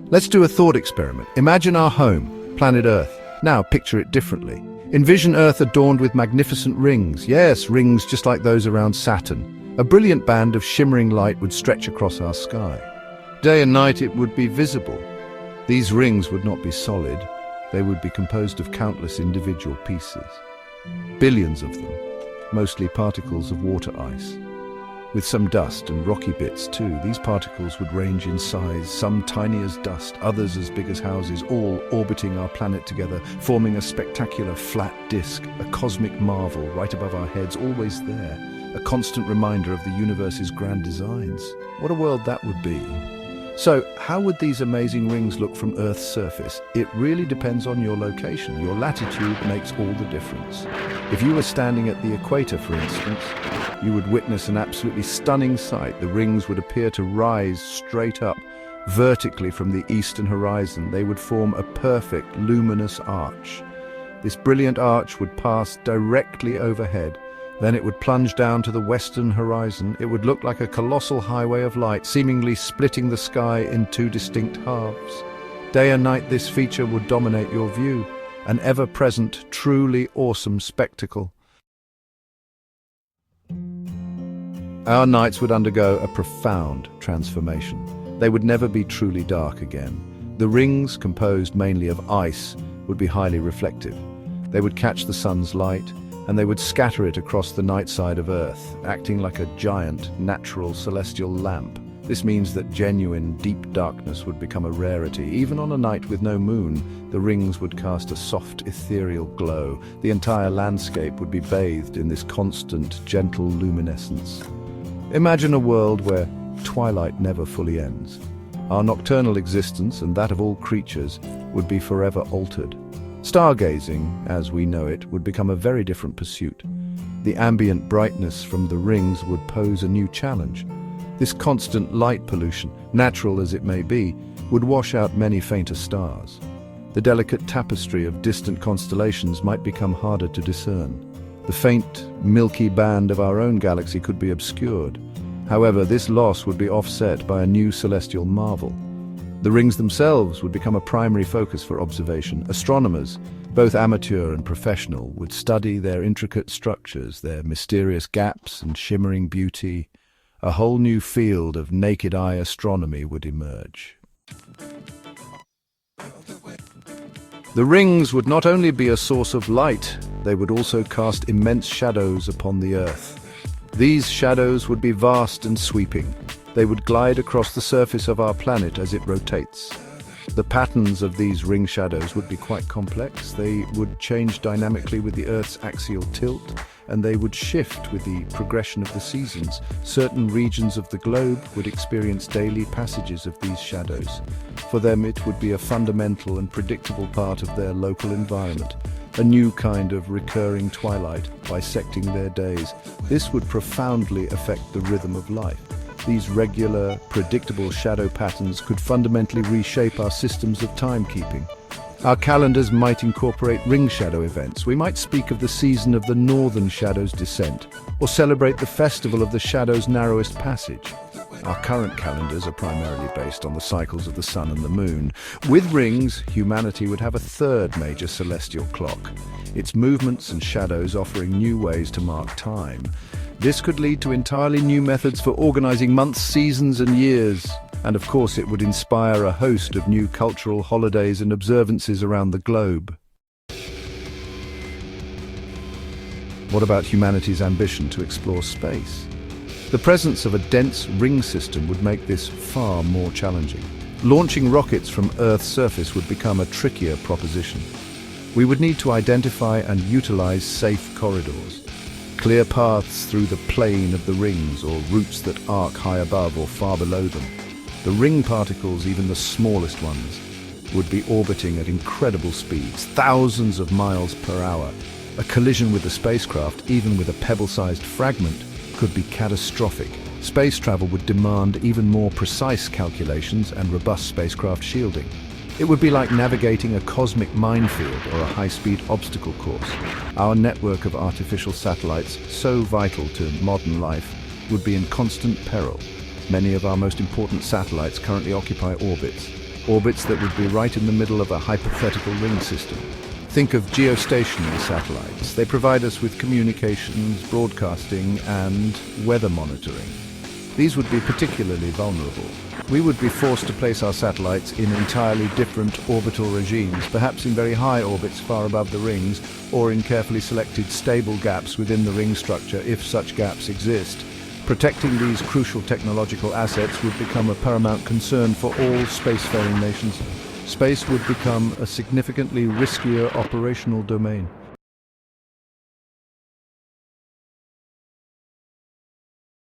Let's do a thought experiment. Imagine our home, planet Earth. Now picture it differently. Envision Earth adorned with magnificent rings. Yes, rings just like those around Saturn. A brilliant band of shimmering light would stretch across our sky. Day and night it would be visible. These rings would not be solid. They would be composed of countless individual pieces. Billions of them, mostly particles of water ice. With some dust and rocky bits too. These particles would range in size, some tiny as dust, others as big as houses, all orbiting our planet together, forming a spectacular flat disk, a cosmic marvel right above our heads, always there, a constant reminder of the universe's grand designs. What a world that would be. So, how would these amazing rings look from Earth's surface? It really depends on your location. Your latitude makes all the difference. If you were standing at the equator, for instance, you would witness an absolutely stunning sight. The rings would appear to rise straight up, vertically from the eastern horizon. They would form a perfect, luminous arch. This brilliant arch would pass directly overhead. Then it would plunge down to the western horizon. It would look like a colossal highway of light, seemingly splitting the sky in two distinct halves. Day and night this feature would dominate your view, an ever-present, truly awesome spectacle. Our nights would undergo a profound transformation. They would never be truly dark again. The rings, composed mainly of ice, would be highly reflective. They would catch the sun's light, and they would scatter it across the night side of Earth, acting like a giant, natural celestial lamp. This means that genuine, deep darkness would become a rarity. Even on a night with no moon, the rings would cast a soft, ethereal glow. The entire landscape would be bathed in this constant, gentle luminescence. Imagine a world where twilight never fully ends. Our nocturnal existence, and that of all creatures, would be forever altered. Stargazing, as we know it, would become a very different pursuit. The ambient brightness from the rings would pose a new challenge. This constant light pollution, natural as it may be, would wash out many fainter stars. The delicate tapestry of distant constellations might become harder to discern. The faint, milky band of our own galaxy could be obscured. However, this loss would be offset by a new celestial marvel. The rings themselves would become a primary focus for observation. Astronomers, both amateur and professional, would study their intricate structures, their mysterious gaps and shimmering beauty. A whole new field of naked-eye astronomy would emerge. The rings would not only be a source of light, they would also cast immense shadows upon the Earth. These shadows would be vast and sweeping. They would glide across the surface of our planet as it rotates. The patterns of these ring shadows would be quite complex. They would change dynamically with the Earth's axial tilt, and they would shift with the progression of the seasons. Certain regions of the globe would experience daily passages of these shadows. For them, it would be a fundamental and predictable part of their local environment, a new kind of recurring twilight bisecting their days. This would profoundly affect the rhythm of life. These regular, predictable shadow patterns could fundamentally reshape our systems of timekeeping. Our calendars might incorporate ring shadow events. We might speak of the season of the Northern Shadow's descent, or celebrate the festival of the shadow's narrowest passage. Our current calendars are primarily based on the cycles of the sun and the moon. With rings, humanity would have a third major celestial clock, its movements and shadows offering new ways to mark time. This could lead to entirely new methods for organizing months, seasons, and years. And of course, it would inspire a host of new cultural holidays and observances around the globe. What about humanity's ambition to explore space? The presence of a dense ring system would make this far more challenging. Launching rockets from Earth's surface would become a trickier proposition. We would need to identify and utilize safe corridors, clear paths through the plane of the rings, or routes that arc high above or far below them. The ring particles, even the smallest ones, would be orbiting at incredible speeds, thousands of miles per hour. A collision with the spacecraft, even with a pebble-sized fragment, could be catastrophic. Space travel would demand even more precise calculations and robust spacecraft shielding. It would be like navigating a cosmic minefield or a high-speed obstacle course. Our network of artificial satellites, so vital to modern life, would be in constant peril. Many of our most important satellites currently occupy orbits, orbits that would be right in the middle of a hypothetical ring system. Think of geostationary satellites. They provide us with communications, broadcasting, and weather monitoring. These would be particularly vulnerable. We would be forced to place our satellites in entirely different orbital regimes, perhaps in very high orbits far above the rings, or in carefully selected stable gaps within the ring structure, if such gaps exist. Protecting these crucial technological assets would become a paramount concern for all spacefaring nations. Space would become a significantly riskier operational domain.